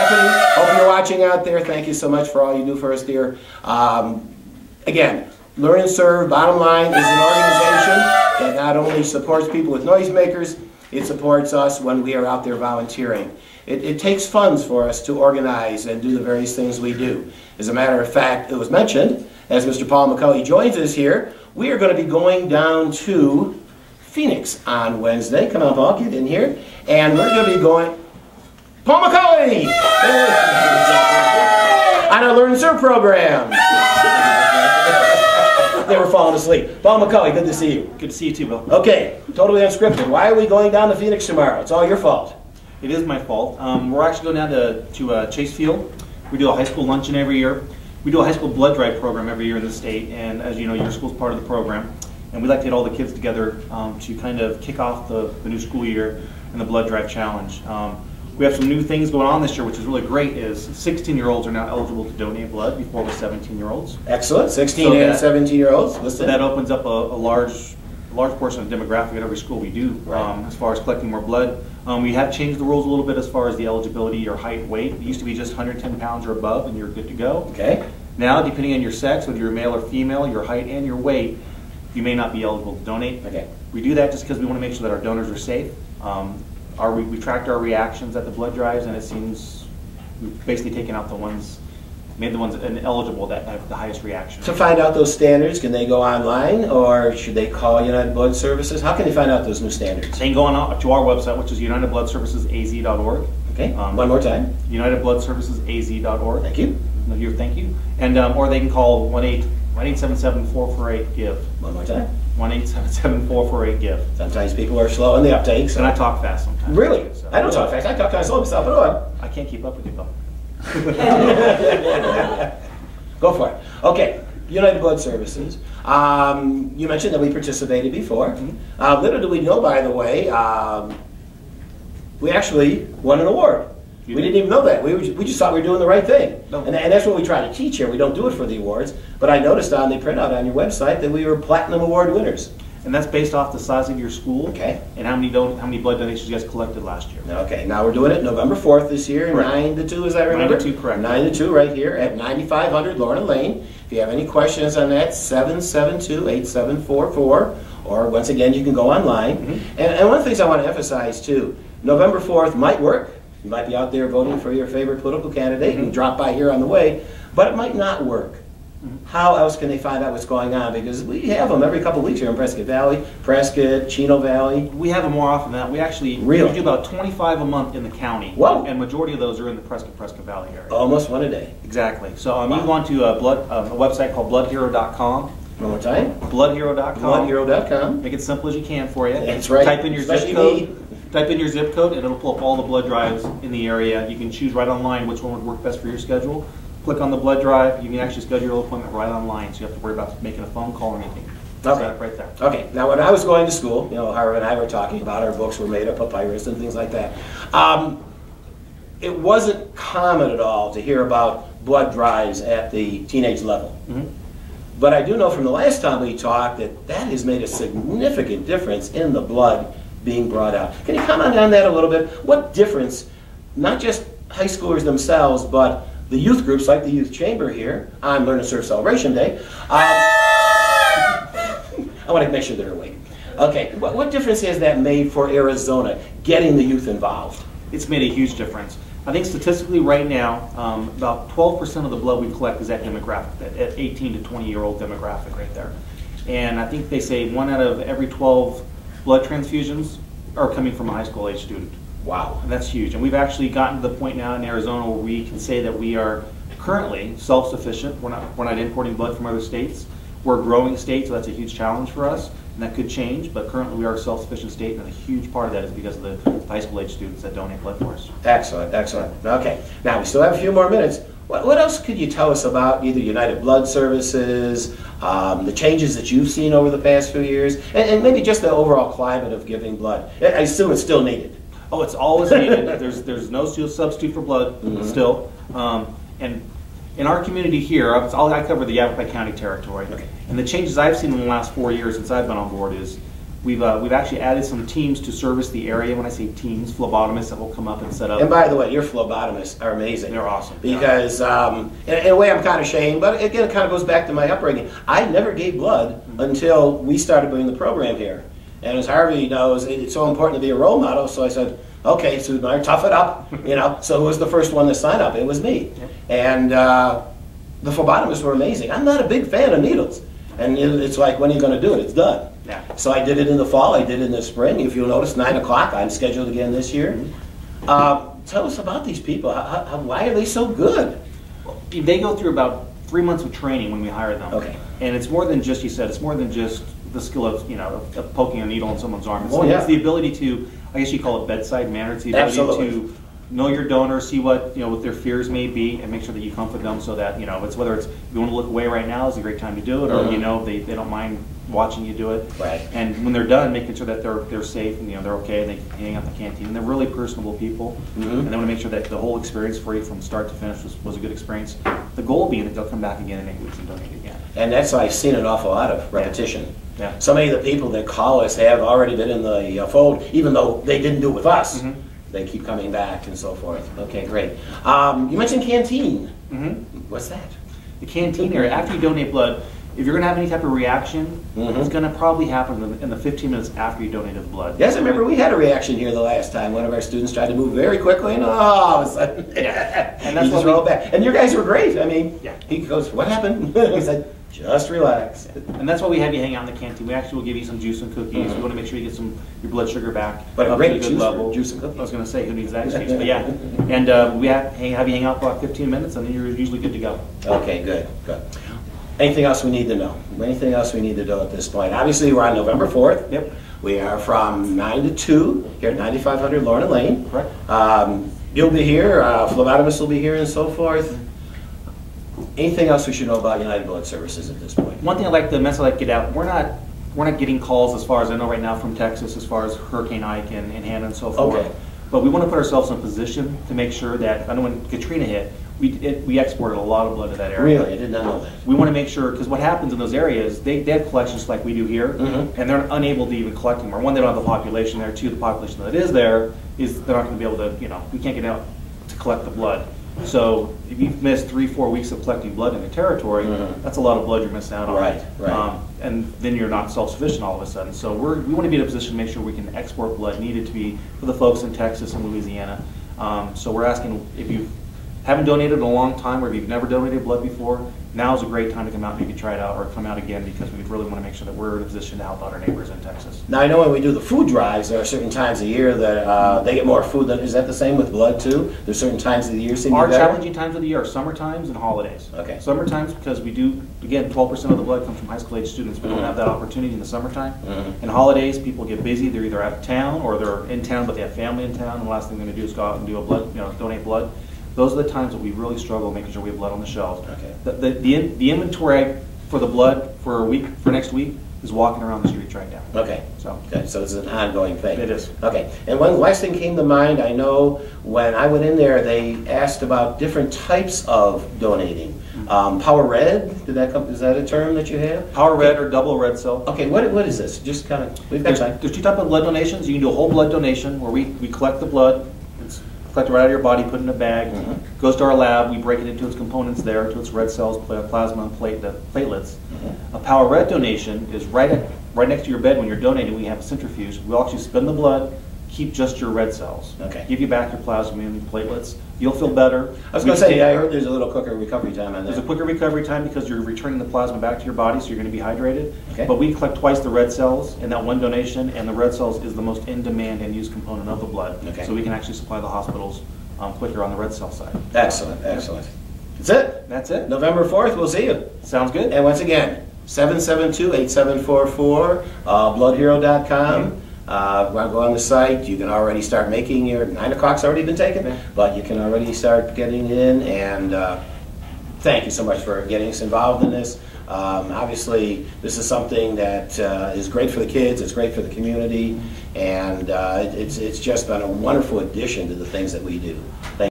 Stephanie, hope you're watching out there. Thank you so much for all you do for us, dear. Again, Learn and Serve, bottom line, is an organization that not only supports people with noisemakers, it supports us when we are out there volunteering. It takes funds for us to organize and do the various things we do. As a matter of fact, it was mentioned, as Mr. Paul McCully joins us here, we are going to be going down to Phoenix on Wednesday. Come on, Paul, get in here. And we're going to be going... Paul McCully! On our Learn and Serve program. They were falling asleep. Paul McCully, good to see you. Good to see you too, Bill. Okay, totally unscripted. Why are we going down to Phoenix tomorrow? It's all your fault. It is my fault. We're actually going down to Chase Field. We do a high school luncheon every year. We do a high school blood drive program every year in the state, and as you know, your school's part of the program. And we like to get all the kids together to kind of kick off the new school year and the blood drive challenge. We have some new things going on this year, which is really great, is 16-year-olds are now eligible to donate blood. Before it was 17-year-olds. Excellent. 16 and 17-year-olds. So that opens up a large portion of the demographic at every school we do, right. As far as collecting more blood. We have changed the rules a little bit as far as the eligibility, your height, weight. It used to be just 110 pounds or above and you're good to go. Okay. Now, depending on your sex, whether you're male or female, your height and your weight, you may not be eligible to donate. Okay. We do that just because we want to make sure that our donors are safe. We tracked our reactions at the blood drives, and it seems we've basically taken out the ones, made the ones ineligible that have the highest reaction. To find out those standards, can they go online, or should they call United Blood Services? How can they find out those new standards? They can go on to our website, which is unitedbloodservicesaz.org. Okay, one more time. unitedbloodservicesaz.org. Thank you. Thank you. And or they can call 1-877-448-GIVE. One more time. 1-877-448-GIVE. Sometimes people are slow in the uptake. So. And I talk fast sometimes. Really? So, I don't talk fast. I talk kind of slow myself, but go on. I can't keep up with you, though. Go for it. Okay, United Blood Services. You mentioned that we participated before. Mm-hmm. Little do we know, by the way, we actually won an award. We didn't even know that. We just thought we were doing the right thing. No. And that's what we try to teach here. We don't do it for the awards. But I noticed on the printout on your website that we were Platinum Award winners. And that's based off the size of your school. Okay. And how many blood donations you guys collected last year. Okay. Now we're doing it November 4th this year, correct. 9 to 2, as I remember. 9 to 2, correct. 9 to 2 right here at 9500 Lorna Lane. If you have any questions on that, 772-8744. Or once again, you can go online. Mm-hmm. And one of the things I want to emphasize too, November 4th might work. You might be out there voting for your favorite political candidate, mm-hmm. and drop by here on the way, but it might not work. Mm-hmm. How else can they find out what's going on? Because we have them every couple of weeks here in Prescott Valley, Prescott, Chino Valley. We have them more often than that. We actually we do about 25 a month in the county. Whoa. And majority of those are in the Prescott Valley area. Almost one a day. Exactly. So wow. You go on to a website called bloodhero.com. One more time. Bloodhero.com. Bloodhero.com. Make it simple as you can for you. That's right. Type in your zip code. Type in your zip code and it'll pull up all the blood drives in the area. You can choose right online which one would work best for your schedule. Click on the blood drive. You can actually schedule your appointment right online, so you have to worry about making a phone call or anything. Okay. Right there. Okay. Now, when I was going to school, Harv and I were talking about our books were made of papyrus and things like that. It wasn't common at all to hear about blood drives at the teenage level. Mm-hmm. But I do know from the last time we talked that has made a significant difference in the blood being brought out. Can you comment on that a little bit? What difference, not just high schoolers themselves, but the youth groups like the Youth Chamber here on Learn and Serve Celebration Day. I want to make sure they're awake. Okay, what difference has that made for Arizona, getting the youth involved? It's made a huge difference. I think statistically right now, about 12% of the blood we collect is that demographic, that 18 to 20-year-old demographic right there. And I think they say 1 out of every 12 blood transfusions are coming from a high school age student. Wow. And that's huge. And we've actually gotten to the point now in Arizona where we can say that we are currently self-sufficient. We're not importing blood from other states. We're a growing state, so that's a huge challenge for us. And that could change, but currently we are a self-sufficient state, and a huge part of that is because of the high school age students that donate blood for us. Excellent, excellent. Okay, now we still have a few more minutes. What else could you tell us about either United Blood Services, the changes that you've seen over the past few years, and maybe just the overall climate of giving blood? I assume it's still needed. Oh, it's always needed. There's no substitute for blood, mm-hmm. still. And in our community here, I cover the Yavapai County territory. Okay. And the changes I've seen in the last 4 years since I've been on board is We've actually added some teams to service the area. When I say teams, phlebotomists that will come up and set up. And by the way, your phlebotomists are amazing. They're awesome. Because in a way I'm kind of ashamed, but again it kind of goes back to my upbringing. I never gave blood until we started doing the program here. And as Harvey knows, it's so important to be a role model, so I said, okay, Suedmeyer, tough it up. So who was the first one to sign up? It was me. And the phlebotomists were amazing. I'm not a big fan of needles. And it's like, when are you going to do it? It's done. Yeah. So I did it in the fall, I did it in the spring. If you'll notice, 9 o'clock, I'm scheduled again this year. Tell us about these people. Why are they so good? They go through about 3 months of training when we hire them. Okay. And it's more than just, you said, it's more than just the skill of, of poking a needle in someone's arm. It's the ability to, I guess you call it bedside manner. It's the ability to know your donor, see what what their fears may be, and make sure that you comfort them so that it's whether it's you want to look away right now is a great time to do it, or they don't mind watching you do it. Right. And when they're done, making sure that they're safe and they're okay, and they can hang out in the canteen. And they're really personable people, and they want to make sure that the whole experience for you from start to finish was a good experience. The goal being that they'll come back again in 8 weeks and donate again. And that's I've seen an awful lot of repetition. Yeah. So many of the people that call us have already been in the fold, even though they didn't do it with us. They keep coming back and so forth. Okay, great. You mentioned canteen. What's that? The canteen area, after you donate blood, if you're going to have any type of reaction, it's going to probably happen in the 15 minutes after you donated the blood. Yes, I remember we had a reaction here the last time. One of our students tried to move very quickly, and all of a sudden, and that's he just rolled back. And your guys were great. I mean, he goes, "What happened?" He said, "Just relax." And that's why we have you hang out in the canteen. We actually will give you some juice and cookies. We want to make sure you get your blood sugar back. But a great good level. Juice and cookies. I was going to say, who needs that excuse? But yeah, and we have you hang out for about 15 minutes, and then you're usually good to go. Okay, good. Anything else we need to know? Anything else we need to know at this point? Obviously, we're on November 4th. Yep. We are from 9 to 2 here at 9500 Lorna Lane. Correct. You'll be here, phlebotomists will be here and so forth. Anything else we should know about United Blood Services at this point? One thing I'd like to get out, we're not getting calls as far as I know right now from Texas as far as Hurricane Ike and Hannah and so forth. Okay. But we want to put ourselves in a position to make sure that, I know when Katrina hit, we exported a lot of blood to that area. Really? I did not know that. We want to make sure, because what happens in those areas, they have collections like we do here, and they're unable to even collect them. Or one, they don't have the population there. Two, the population that is there is they're not going to be able to, we can't get out to collect the blood. So if you've missed 3-4 weeks of collecting blood in the territory, that's a lot of blood you're missing out on. Right. And then you're not self-sufficient all of a sudden. So we want to be in a position to make sure we can export blood needed to be for the folks in Texas and Louisiana. So we're asking if you haven't donated in a long time, or if you've never donated blood before, now is a great time to come out and maybe try it out, or come out again, because we really want to make sure that we're in a position to help out our neighbors in Texas. Now I know when we do the food drives, there are certain times of year that they get more food. Is that the same with blood too? There's certain times of the year seem to be Our better? challenging times of the year are summer times and holidays. Okay. Summer times, because we do, again, 12% of the blood comes from high school age students. We don't have that opportunity in the summertime. And holidays, people get busy. They're either out of town or they're in town, but they have family in town. And the last thing they're going to do is go out and do a blood, donate blood. Those are the times that we really struggle making sure we have blood on the shelves. Okay. The inventory for the blood for next week is walking around the streets right now. Okay. So it's an ongoing thing. It is. Okay. And one last thing came to mind. I know when I went in there, they asked about different types of donating. Power red, is that a term that you have? Power red or double red cell. Okay, what is this? Just kind of, we've got time. There's two types of blood donations. You can do a whole blood donation where we collect the blood, it's collected right out of your body, put it in a bag, goes to our lab, we break it into its components there, into its red cells, plasma, and platelets. A power red donation is right next to your bed when you're donating. We have a centrifuge. We'll actually spin the blood, keep just your red cells. Okay. Give you back your plasma and platelets. You'll feel better. I was going to say, I heard there's a little quicker recovery time on that. There's a quicker recovery time because you're returning the plasma back to your body, so you're going to be hydrated. Okay. But we collect twice the red cells in that one donation, and the red cells is the most in-demand and used component of the blood. Okay. So we can actually supply the hospitals quicker on the red cell side. Excellent, excellent. That's it? That's it. November 4th, we'll see you. Sounds good. And once again, 772-8744, bloodhero.com. Go on the site. You can already start making your 9 o'clock's already been taken, but you can already start getting in. And thank you so much for getting us involved in this. Obviously, this is something that is great for the kids. It's great for the community, and it's just been a wonderful addition to the things that we do. Thank you.